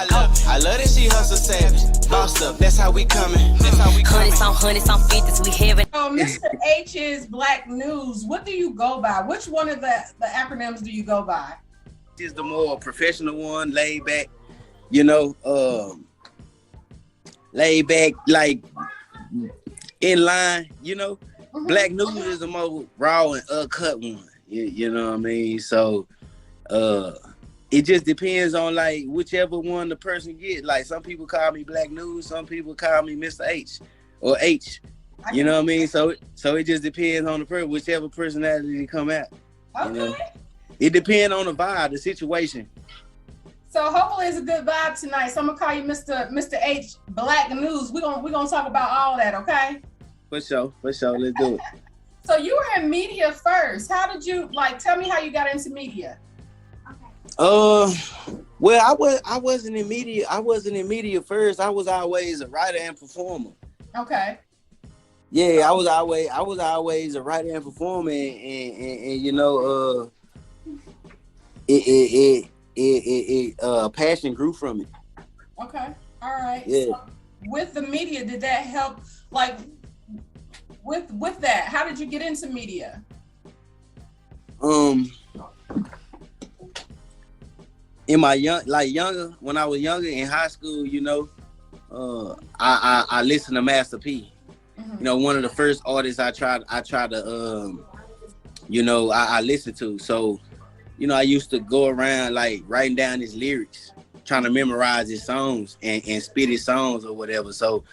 I love that she hustle savage. Bossed up, that's how we coming. Hundreds on hundreds on fifties, we have it. So MrH is BlakkNewz. What do you go by? Which one of the acronyms do you go by? Is the more professional one, laid back, you know, laid back, like in line, you know. BlakkNewz is the more raw and uncut one. You know what I mean? So it just depends on like whichever one the person get. Like some people call me BlakkNewz, some people call me MrH or H. You know what I mean? So it just depends on the person, whichever personality come out. Okay. You know? It depends on the vibe, the situation. So hopefully it's a good vibe tonight. So I'm gonna call you MrH BlakkNewz. We're gonna talk about all that, okay? For sure. Let's do it. So you were in media first. How did you tell me how you got into media? Well, I wasn't in media. I wasn't in media first. I was always a writer and performer. Okay. Yeah, I was always a writer and performer, and you know, passion grew from it. Okay. All right. Yeah. So with the media, did that help? Like with that, how did you get into media? In my when I was younger in high school, you know, I listened to Master P. You know, one of the first artists I tried to you know, I listened to. So, you know, I used to go around like writing down his lyrics, trying to memorize his songs and spit his songs or whatever. So,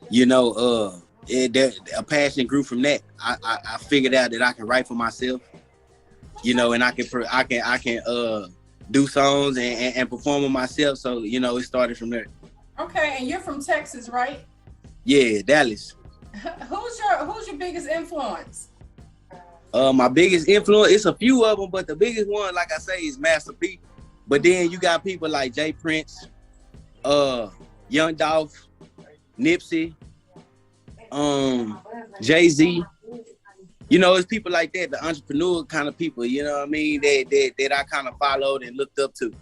you know, a passion grew from that. I figured out that I can write for myself, you know, and I can do songs and perform with myself. So, you know, it started from there. Okay, and you're from Texas, right? Yeah, Dallas. Who's your biggest influence? My biggest influence, it's a few of them, but the biggest one, like I say, is Master P. But then you got people like Jay Prince, Young Dolph, Nipsey, Jay-Z. You know, it's people like that, the entrepreneur kind of people, you know what I mean, that I kind of followed and looked up to.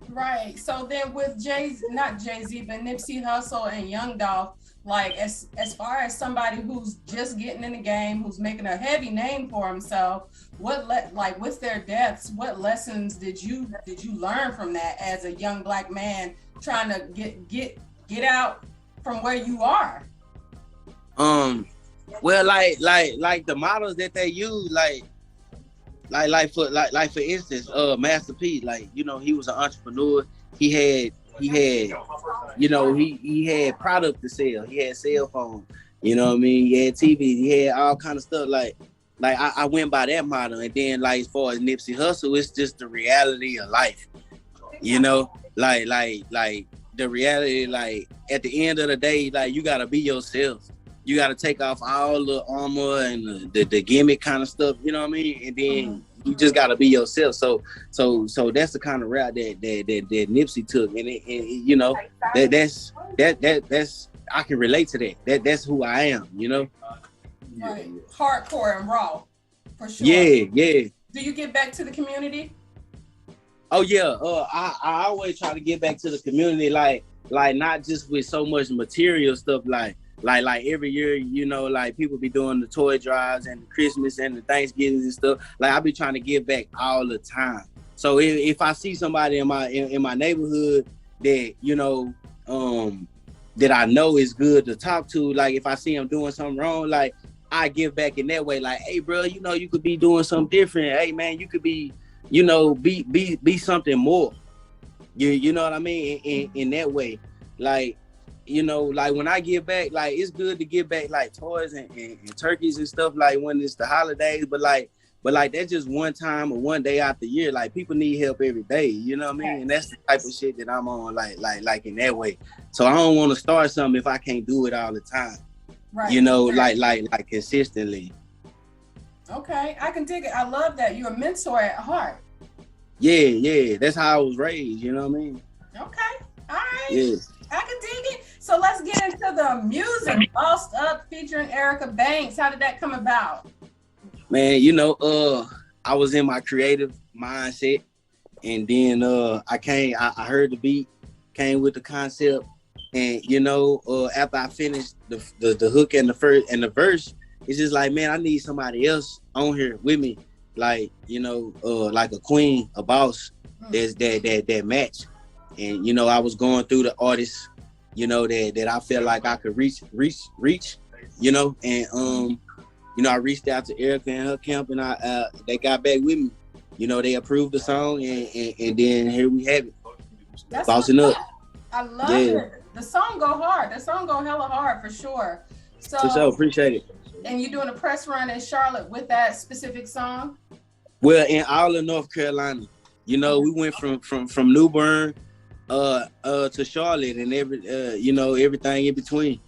Right. So then with not Jay-Z, but Nipsey Hussle and Young Dolph, like as far as somebody who's just getting in the game, who's making a heavy name for himself, with their deaths, what lessons did you learn from that as a young black man trying to get out from where you are? Well, like the models that they use, for instance, Master P, like, you know, he was an entrepreneur. He had, you know, he had product to sell. He had cell phone, you know what I mean? He had TV, he had all kind of stuff. Like I went by that model. And then like as far as Nipsey Hussle, it's just the reality of life, you know, like the reality, like at the end of the day, like you gotta be yourself. You got to take off all the armor and the gimmick kind of stuff, you know what I mean? And then you just got to be yourself. So that's the kind of route that Nipsey took, and you know, that's I can relate to that. That's who I am, you know. Right. Hardcore and raw, for sure. Yeah. Do you get back to the community? Oh yeah. I always try to get back to the community, like not just with so much material stuff, like every year, you know, like people be doing the toy drives and the Christmas and the Thanksgivings and stuff. Like I be trying to give back all the time. So if I see somebody in my neighborhood that, you know, that I know is good to talk to, like if I see them doing something wrong, like I give back in that way. Like, hey, bro, you know, you could be doing something different. Hey, man, you could be, you know, be something more. You know what I mean? In that way, like. You know, like when I give back, like it's good to give back like toys and turkeys and stuff, like when it's the holidays, but like that's just one time or one day out the year. Like people need help every day, you know what I mean? And that's the type of shit that I'm on, like in that way. So I don't want to start something if I can't do it all the time. Right. You know, like consistently. Okay, I can dig it. I love that. You're a mentor at heart. Yeah. That's how I was raised, you know what I mean? Okay. All right. Yeah. I can dig it. So let's get into the music. Bossin Up featuring Erica Banks. How did that come about? Man, you know, I was in my creative mindset, and then I heard the beat, came with the concept, and you know, after I finished the hook and the verse, it's just like, man, I need somebody else on here with me, like, you know, like a queen, a boss, that match. And you know, I was going through the artists, you know, that I felt like I could reach, you know, and you know, I reached out to Erica and her camp, and they got back with me. You know, they approved the song, and then here we have it. That's Bossin Up. I love it. The song go hard. The song go hella hard for sure. So for sure, appreciate it. And you're doing a press run in Charlotte with that specific song? Well, in all of North Carolina, you know, we went from New Bern to Charlotte, and you know, everything in between.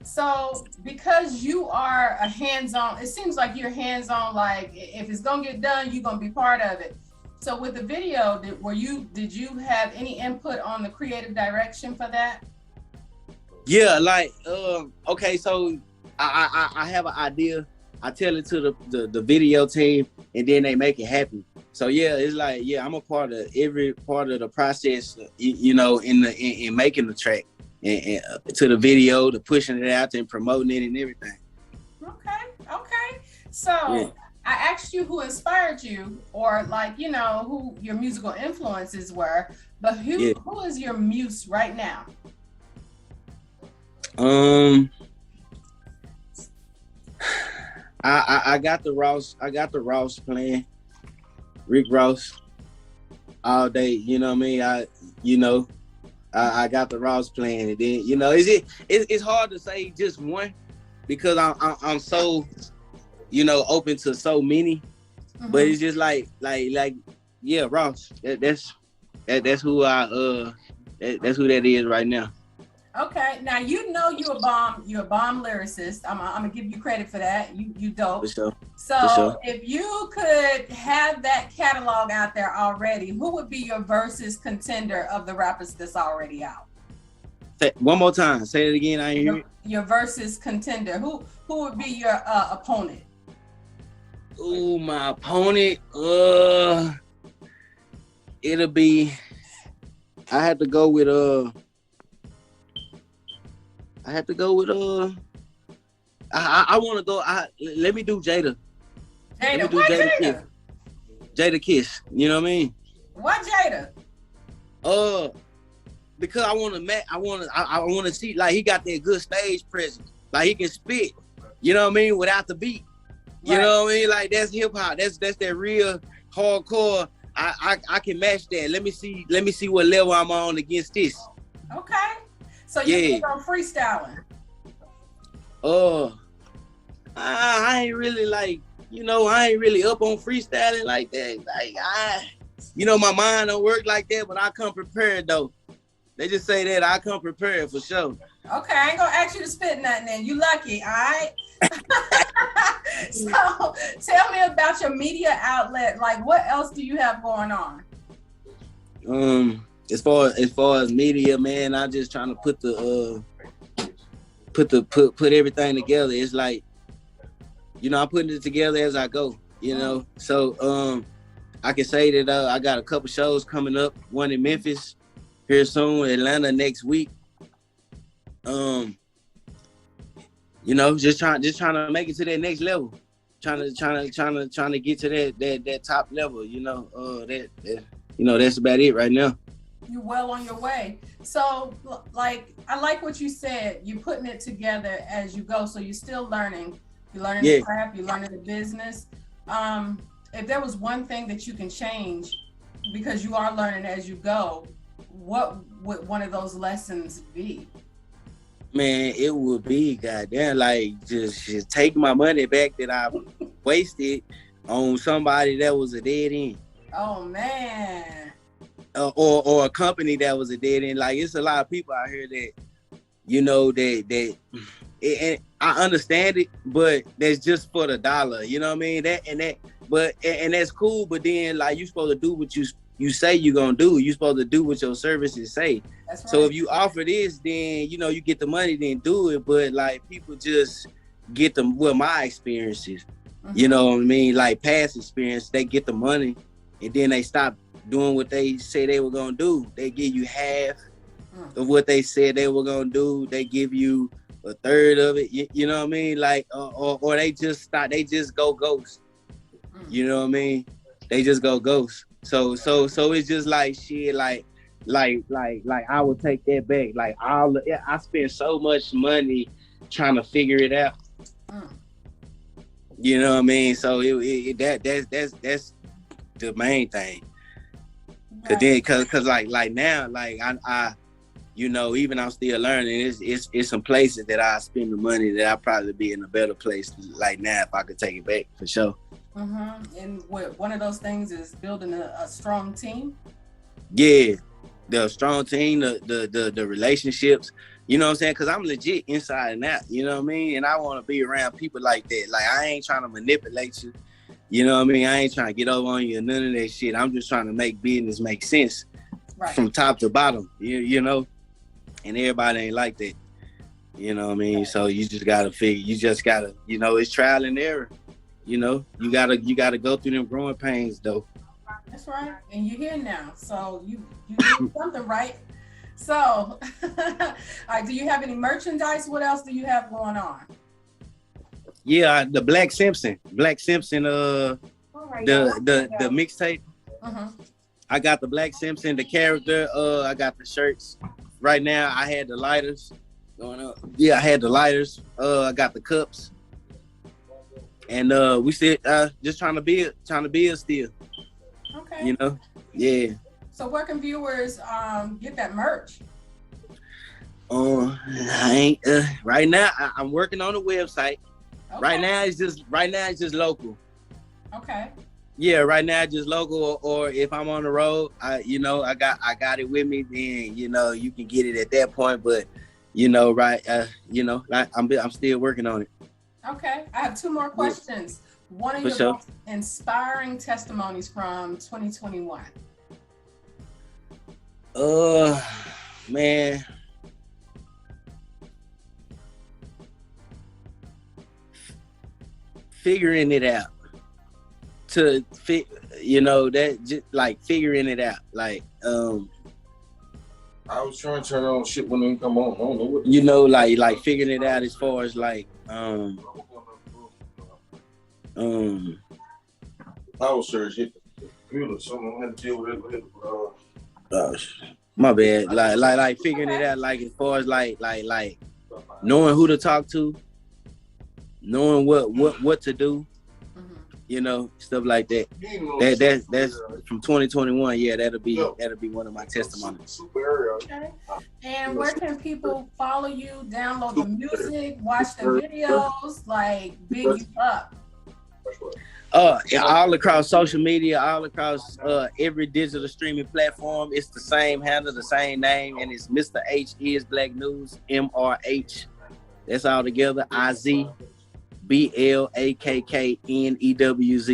So because you are a hands-on, it seems like you're hands-on, like if it's gonna get done, you're gonna be part of it. So with the video, did you have any input on the creative direction for that? Yeah, like okay, so I have an idea. I tell it to the video team, and then they make it happen. So yeah, it's like, yeah, I'm a part of every part of the process, you know, in making the track, and to the video, to pushing it out and promoting it and everything. Okay. So yeah. I asked you who inspired you, or like, you know, who your musical influences were, but who is your muse right now? I got the Ross playing, Rick Ross, all day. You know what I mean? I got the Ross playing, and then, you know, it's hard to say just one, because I'm so, you know, open to so many. But it's just like yeah, Ross. That's who that's who that is right now. Okay, now you know you're a bomb lyricist. I'm gonna give you credit for that. You dope. For sure. So For sure. If you could have that catalog out there already, who would be your versus contender of the rappers that's already out? Say one more time. Say it again. I ain't hear it. Your versus contender. Who would be your opponent? Ooh, my opponent. It'll be. I have to go with I want to go. Let me do Jada. Jada, Let me do why Jada Jada? Kiss. Jada Kiss. You know what I mean? Why Jada? Because I want to see, like, he got that good stage presence. Like, he can spit. You know what I mean? Without the beat. You know what I mean? Like, that's hip hop. That's that real hardcore. I can match that. Let me see what level I'm on against this. Okay. So you on freestyling? I ain't really, like, you know, I ain't really up on freestyling like that. Like, you know, my mind don't work like that, but I come prepared though. They just say that I come prepared for sure. Okay, I ain't gonna ask you to spit nothing then. You lucky, all right? So tell me about your media outlet. Like, what else do you have going on? As far as media, man, I'm just trying to put everything together. It's like, you know, I'm putting it together as I go, you know. So I can say that I got a couple shows coming up, one in Memphis here soon, Atlanta next week. You know, just trying to make it to that next level. Trying to get to that top level, you know. You know, that's about it right now. You're well on your way. So, like, I like what you said. You're putting it together as you go. So you're still learning. You're learning the craft. You're learning the business. If there was one thing that you can change, because you are learning as you go, what would one of those lessons be? Man, it would be, goddamn, like, just take my money back that I wasted on somebody that was a dead end. Oh man. Or a company that was a dead end. Like, it's a lot of people out here that, you know, and I understand it, but that's just for the dollar. You know what I mean? And that's cool. But then, like, you supposed to do what you say you're gonna do. You supposed to do what your services say. That's right. So if you offer this, then, you know, you get the money, then do it. But, like, people just get them. Well, my experiences, you know what I mean? Like, past experience, they get the money, and then they stop doing what they say they were gonna do. They give you half of what they said they were gonna do. They give you a third of it. You know what I mean? Like, or they just stop. They just go ghost. You know what I mean? They just go ghost. So it's just like shit. Like I would take that back. Like I spent so much money trying to figure it out. You know what I mean? So that's the main thing. Cause like now, like I you know, even I'm still learning. It's some places that I spend the money that I'd probably be in a better place like now if I could take it back for sure. And one of those things is building a strong team. Yeah, the strong team, the relationships. You know what I'm saying? Cause I'm legit inside and out. You know what I mean? And I want to be around people like that. Like I ain't trying to manipulate you. You know what I mean? I ain't trying to get over on you or none of that shit. I'm just trying to make business make sense from top to bottom. You know. And everybody ain't like that. You know what I mean? So you just gotta you know, it's trial and error. You know, you gotta go through them growing pains though. That's right. And you're here now. So you did something right. So all right, do you have any merchandise? What else do you have going on? Yeah, the Black Simpson, the mixtape. I got the Black Simpson, the character, I got the shirts. Right now, I had the lighters going up. Yeah, I had the lighters. I got the cups, and we still just trying to build still. Okay. You know, yeah. So where can viewers get that merch? I ain't right now. I'm working on the website. Okay. Right now it's just local. Okay. Yeah, right now just local, or if I'm on the road, I got it with me. Then you can get it at that point. But I'm still working on it. Okay, I have two more questions. One of your most inspiring testimonies from 2021. Man. Figuring it out. That just like figuring it out. Like I was trying to turn on shit when they come on. I don't know what like figuring it out as far as like power surge hit the computer. Someone had to deal with it. My bad. Like figuring it out, like as far as like knowing who to talk to, knowing what to do, stuff like that. That's from 2021. Yeah, that'll be one of my testimonies. Okay. And where can people follow you, download the music, watch the videos, like big you up? All across social media, all across every digital streaming platform. It's the same handle, the same name, and it's MrH is BlakkNewz, MrH. That's all together. IZBLAKKNEWZ.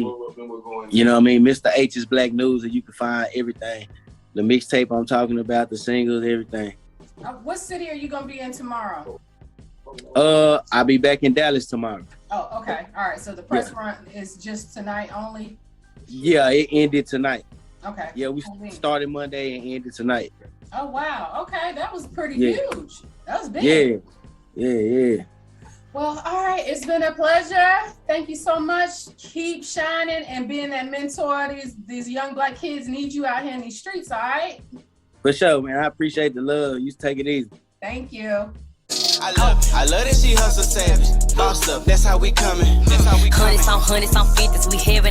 You know what I mean? MrH is BlakkNewz, and you can find everything. The mixtape I'm talking about, the singles, everything. What city are you gonna be in tomorrow? I'll be back in Dallas tomorrow. Oh, okay. All right. So the press run is just tonight only? Yeah, it ended tonight. Okay. Yeah, we started Monday and ended tonight. Oh, wow. Okay. That was pretty huge. That was big. Yeah. Well, all right. It's been a pleasure. Thank you so much. Keep shining and being that mentor. These young Black kids need you out here in these streets, all right? For sure, man. I appreciate the love. You take it easy. Thank you. I love that she hustle savage. Bossed up, that's how we coming. That's how we coming. Hundreds on 50s, we heavy.